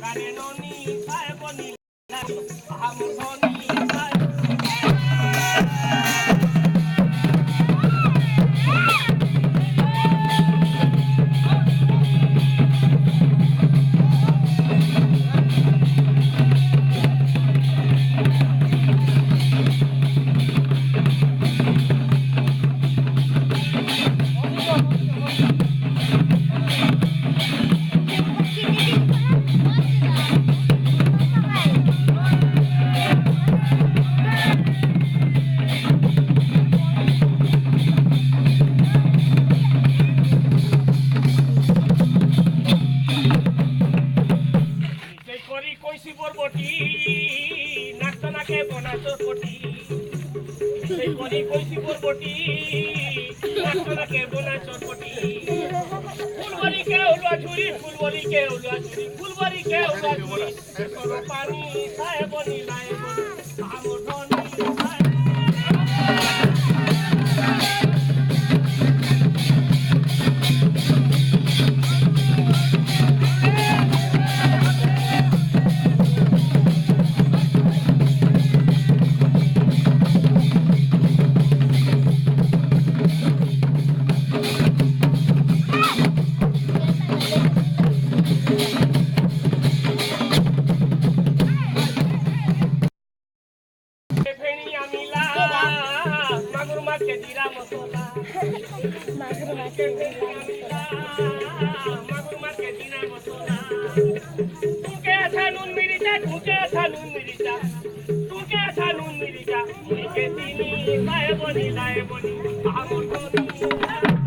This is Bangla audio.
গানে ননি সায় বনি আমার ধনী সায় বরবটি নাচতো নাকে বনাচোর পটি সেই করি কইছি বরবটি নাচতো নাকে বনাচোর পটি ফুলবাড়ি কে উলুয়া ঝুরি ফুলবাড়ি কে উলুয়া ঝুরি ফুলবাড়ি কে উলুয়া ঝুরি সরো পানি সায় বনি লাই বনি আমার ধনী সায় মাগুর মাকে জিরা মশলা মাগুর মাকে জিরা মশলা তুকে আছা নুন মিরিচা তুকে আছা নুন মিরিচা তুকে আছা নুন মিরিচা মুইকে চিনি লায়ে বনি